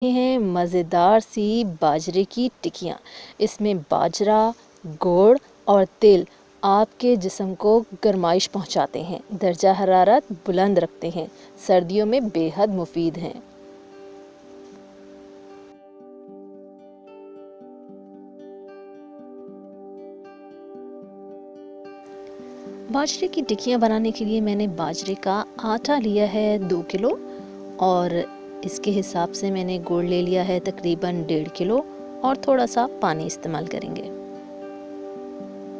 ये हैं मज़ेदार सी बाजरे की टिक्कियाँ। इसमें बाजरा, गुड़ और तिल आपके जिस्म को गरमाइश पहुँचाते हैं, दर्जा हरारत बुलंद रखते हैं, सर्दियों में बेहद मुफीद हैं। बाजरे की टिक्कियाँ बनाने के लिए मैंने बाजरे का आटा लिया है 2 किलो और इसके हिसाब से मैंने गुड़ ले लिया है तकरीबन 1.5 किलो और थोड़ा सा पानी इस्तेमाल करेंगे।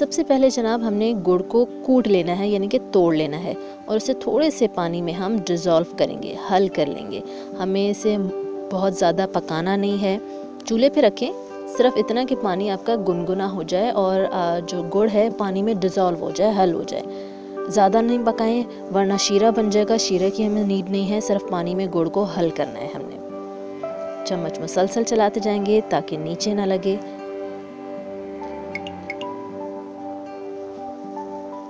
सबसे पहले जनाब हमने गुड़ को कूट लेना है यानी कि तोड़ लेना है और उसे थोड़े से पानी में हम डिज़ोल्व करेंगे, हल कर लेंगे। हमें इसे बहुत ज़्यादा पकाना नहीं है। चूल्हे पे रखें, सिर्फ इतना कि पानी आपका गुनगुना हो जाए और जो गुड़ है पानी में डिज़ोल्व हो जाए, हल हो जाए। ज़्यादा नहीं पकाएं वरना शीरा बन जाएगा। शीरे की हमें नीड नहीं है, सिर्फ पानी में गुड़ को हल करना है हमने। चम्मच मुसलसल चलाते जाएंगे ताकि नीचे ना लगे।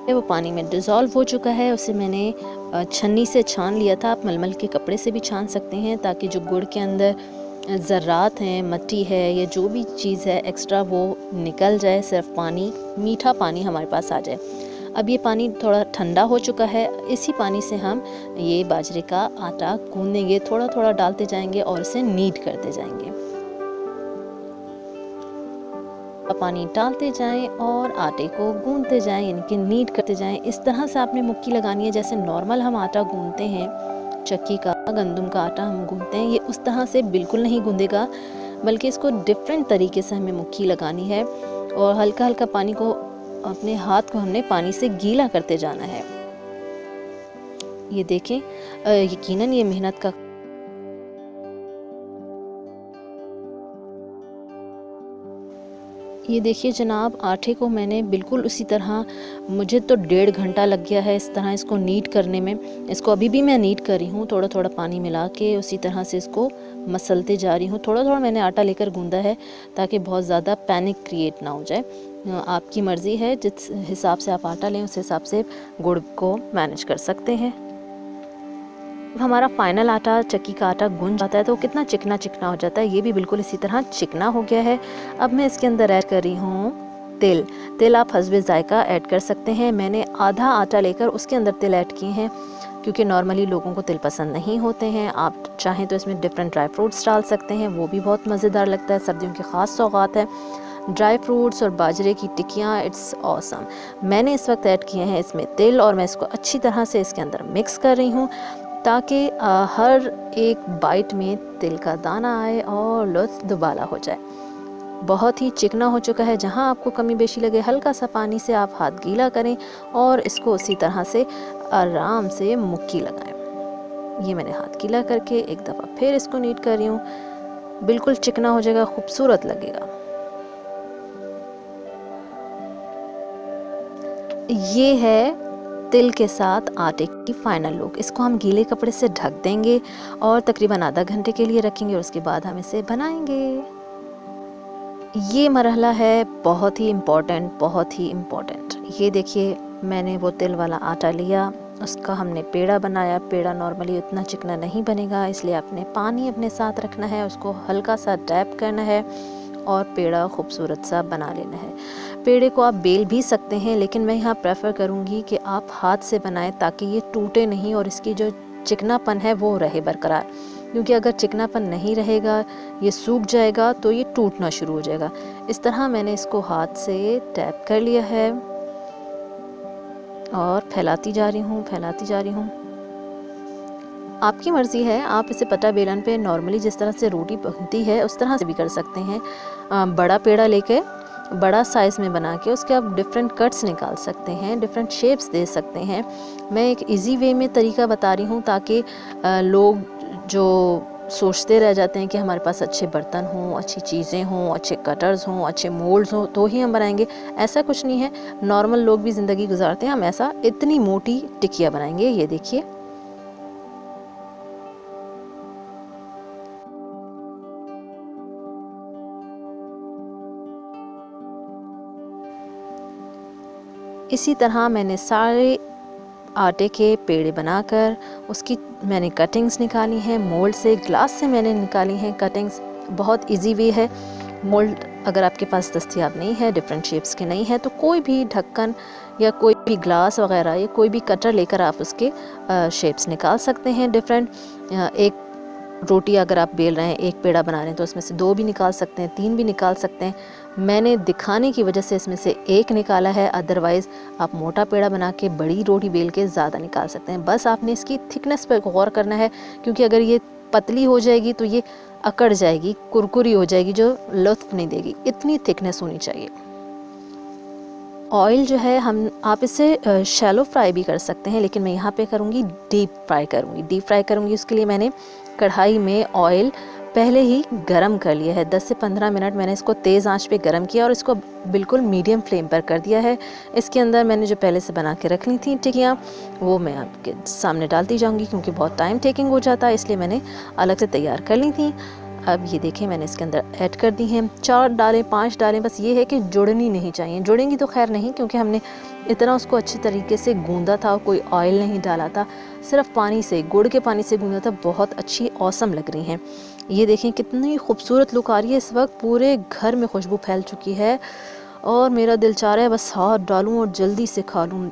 वो पानी में डिज़ोल्व हो चुका है, उसे मैंने छन्नी से छान लिया था। आप मलमल के कपड़े से भी छान सकते हैं ताकि जो गुड़ के अंदर ज़र्रात हैं, मट्टी है या जो भी चीज़ है एक्स्ट्रा वो निकल जाए, सिर्फ पानी, मीठा पानी हमारे पास आ जाए। अब ये पानी थोड़ा ठंडा हो चुका है, इसी पानी से हम ये बाजरे का आटा गूँदेंगे, थोड़ा थोड़ा डालते जाएंगे और इसे नीड करते जाएंगे। पानी डालते जाएं और आटे को गूंदते जाएं यानी कि नीड करते जाएं। इस तरह से आपने मुक्की लगानी है जैसे नॉर्मल हम आटा गूंदते हैं, चक्की का गंदम का आटा हम गूंदते हैं, ये उस तरह से बिल्कुल नहीं गूंदेगा, बल्कि इसको डिफरेंट तरीके से हमें मुक्की लगानी है और हल्का हल्का पानी को, अपने हाथ को हमने पानी से गीला करते जाना है। ये देखें, यकीनन ये मेहनत का ये देखिए जनाब, आटे को मैंने बिल्कुल उसी तरह, मुझे तो 1.5 घंटा लग गया है इस तरह इसको नीड करने में। इसको अभी भी मैं नीड कर रही हूँ, थोड़ा थोड़ा पानी मिला के उसी तरह से इसको मसलते जा रही हूँ। थोड़ा थोड़ा मैंने आटा लेकर गूंदा है ताकि बहुत ज़्यादा पैनिक क्रिएट ना हो जाए। आपकी मर्ज़ी है, जिस हिसाब से आप आटा लें उस हिसाब से गुड़ को मैनेज कर सकते हैं। हमारा फाइनल आटा, चक्की का आटा गुन जाता है तो कितना चिकना चिकना हो जाता है, ये भी बिल्कुल इसी तरह चिकना हो गया है। अब मैं इसके अंदर ऐड कर रही हूँ तिल। तिल आप हस्बे ज़ायका ऐड कर सकते हैं। मैंने आधा आटा लेकर उसके अंदर तिल ऐड किए हैं क्योंकि नॉर्मली लोगों को तिल पसंद नहीं होते हैं। आप चाहें तो इसमें डिफरेंट ड्राई फ्रूट्स डाल सकते हैं, वो भी बहुत मज़ेदार लगता है, सर्दियों की ख़ास सौगात है। ड्राई फ्रूट्स और बाजरे की टिक्कियाँ, इट्स ऑसम। मैंने इस वक्त ऐड किए हैं इसमें तिल और मैं इसको अच्छी तरह से इसके अंदर मिक्स कर रही हूँ ताकि हर एक बाइट में तिल का दाना आए और लुत्फ़ दुबाला हो जाए। बहुत ही चिकना हो चुका है, जहाँ आपको कमी बेशी लगे हल्का सा पानी से आप हाथ गीला करें और इसको उसी तरह से आराम से मुक्की लगाएं। ये मैंने हाथ गीला करके एक दफ़ा फिर इसको नीट कर रही हूँ, बिल्कुल चिकना हो जाएगा, खूबसूरत लगेगा। ये है तिल के साथ आटे की फाइनल लुक। इसको हम गीले कपड़े से ढक देंगे और तकरीबन आधा घंटे के लिए रखेंगे और उसके बाद हम इसे बनाएंगे। ये मरहला है बहुत ही इम्पोर्टेंट, बहुत ही इम्पोर्टेंट। ये देखिए, मैंने वो तिल वाला आटा लिया, उसका हमने पेड़ा बनाया। पेड़ा नॉर्मली उतना चिकना नहीं बनेगा, इसलिए आपने पानी अपने साथ रखना है, उसको हल्का सा डैप करना है और पेड़ा खूबसूरत सा बना लेना है। पेड़े को आप बेल भी सकते हैं, लेकिन मैं यहाँ प्रेफर करूँगी कि आप हाथ से बनाएं ताकि ये टूटे नहीं और इसकी जो चिकनापन है वो रहे बरकरार, क्योंकि अगर चिकनापन नहीं रहेगा, ये सूख जाएगा तो ये टूटना शुरू हो जाएगा। इस तरह मैंने इसको हाथ से टैप कर लिया है और फैलाती जा रही हूँ, फैलाती जा रही हूँ। आपकी मर्ज़ी है, आप इसे पटा बेलन पे नॉर्मली जिस तरह से रोटी बनती है उस तरह से भी कर सकते हैं। बड़ा पेड़ा लेके बड़ा साइज़ में बना के उसके आप डिफरेंट कट्स निकाल सकते हैं, डिफरेंट शेप्स दे सकते हैं। मैं एक इजी वे में तरीका बता रही हूँ ताकि लोग जो सोचते रह जाते हैं कि हमारे पास अच्छे बर्तन हों, अच्छी चीज़ें हों, अच्छे कटर्स हों, अच्छे मोल्ड्स हों तो ही हम बनाएंगे, ऐसा कुछ नहीं है। नॉर्मल लोग भी ज़िंदगी गुजारते हैं, हम ऐसा इतनी मोटी टिकिया बनाएंगे। ये देखिए, इसी तरह मैंने सारे आटे के पेड़े बनाकर उसकी मैंने कटिंग्स निकाली हैं। मोल्ड से, ग्लास से मैंने निकाली हैं कटिंग्स। बहुत इजी वे है। मोल्ड अगर आपके पास दस्तयाब नहीं है, डिफरेंट शेप्स के नहीं है, तो कोई भी ढक्कन या कोई भी ग्लास वगैरह या कोई भी कटर लेकर आप उसके शेप्स निकाल सकते हैं डिफरेंट। एक रोटी अगर आप बेल रहे हैं, एक पेड़ा बना रहे हैं, तो उसमें से 2 भी निकाल सकते हैं, 3 भी निकाल सकते हैं। मैंने दिखाने की वजह से इसमें से 1 निकाला है, अदरवाइज़ आप मोटा पेड़ा बना के बड़ी रोटी बेल के ज़्यादा निकाल सकते हैं। बस आपने इसकी थिकनेस पर गौर करना है, क्योंकि अगर ये पतली हो जाएगी तो ये अकड़ जाएगी, कुरकुरी हो जाएगी, जो लुत्फ़ नहीं देगी। इतनी थिकनेस होनी चाहिए। ऑयल जो है आप इसे शैलो फ्राई भी कर सकते हैं, लेकिन मैं यहाँ पे करूँगी डीप फ्राई करूँगी। डीप फ्राई करूँगी उसके लिए मैंने कढ़ाई में ऑयल पहले ही गरम कर लिया है। 10 से 15 मिनट मैंने इसको तेज़ आंच पे गरम किया और इसको बिल्कुल मीडियम फ्लेम पर कर दिया है। इसके अंदर मैंने जो पहले से बना के रख ली थी टिक्कियाँ, वो मैं आपके सामने डालती जाऊँगी, क्योंकि बहुत टाइम टेकिंग हो जाता है, इसलिए मैंने अलग से तैयार कर ली थी। अब ये देखें मैंने इसके अंदर ऐड कर दी हैं। 4 डालें, 5 डालें, बस ये है कि जुड़नी नहीं चाहिए। जुड़ेंगी तो खैर नहीं, क्योंकि हमने इतना उसको अच्छी तरीके से गूंदा था, कोई ऑयल नहीं डाला था, सिर्फ पानी से, गुड़ के पानी से गूंदा था। बहुत अच्छी औसम लग रही हैं। ये देखें कितनी खूबसूरत लुक आ रही है। इस वक्त पूरे घर में खुशबू फैल चुकी है और मेरा दिल चाह रहा है बस हाथ डालूं और जल्दी से खा लूं।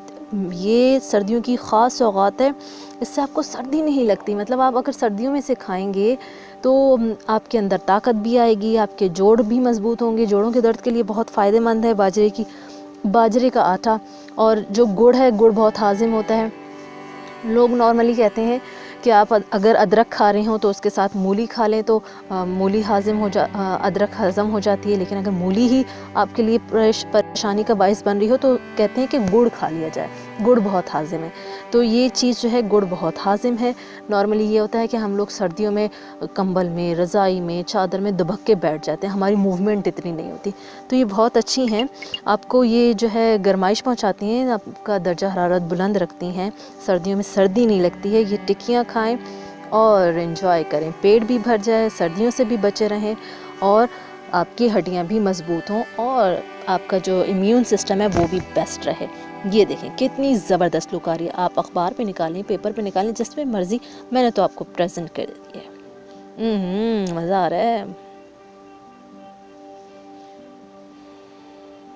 ये सर्दियों की ख़ास सौगात है, इससे आपको सर्दी नहीं लगती। मतलब आप अगर सर्दियों में से खाएंगे तो आपके अंदर ताकत भी आएगी, आपके जोड़ भी मजबूत होंगे। जोड़ों के दर्द के लिए बहुत फ़ायदेमंद है बाजरे का आटा। और जो गुड़ है, गुड़ बहुत हाजिम होता है। लोग नॉर्मली कहते हैं कि आप अगर अदरक खा रहे हो तो उसके साथ मूली खा लें, तो मूली अदरक हज़म हो जाती है। लेकिन अगर मूली ही आपके लिए परेशानी का बायस बन रही हो तो कहते हैं कि गुड़ खा लिया जाए, गुड़ बहुत हाजिम है। तो ये चीज़ जो है, गुड़ बहुत हाजिम है। नॉर्मली ये होता है कि हम लोग सर्दियों में कंबल में, रज़ाई में, चादर में दुबक के बैठ जाते हैं, हमारी मूवमेंट इतनी नहीं होती। तो ये बहुत अच्छी हैं, आपको ये जो है गर्माइश पहुँचाती हैं, आपका दर्जा हरारत बुलंद रखती हैं, सर्दियों में सर्दी नहीं लगती है। ये टिक्कियाँ खाएं और एंजॉय करें, पेट भी भर जाए, सर्दियों से भी बचे रहें और आपकी हड्डियां भी मजबूत हों और आपका जो इम्यून सिस्टम है वो भी बेस्ट रहे। ये देखें कितनी ज़बरदस्त लुक आ रही है। आप अखबार पे निकालें, पेपर पे निकालें, जिस पे मर्जी, मैंने तो आपको प्रेजेंट कर दिया है। मज़ा आ रहा है।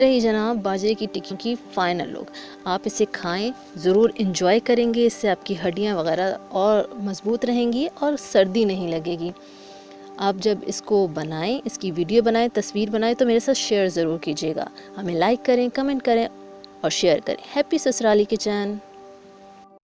रही जनाब बाजरे की टिक्की की फ़ाइनल लुक। आप इसे खाएं, ज़रूर इंजॉय करेंगे, इससे आपकी हड्डियां वगैरह और मज़बूत रहेंगी और सर्दी नहीं लगेगी। आप जब इसको बनाएं, इसकी वीडियो बनाएं, तस्वीर बनाएं, तो मेरे साथ शेयर ज़रूर कीजिएगा। हमें लाइक करें, कमेंट करें और शेयर करें। हैप्पी ससुराली किचन।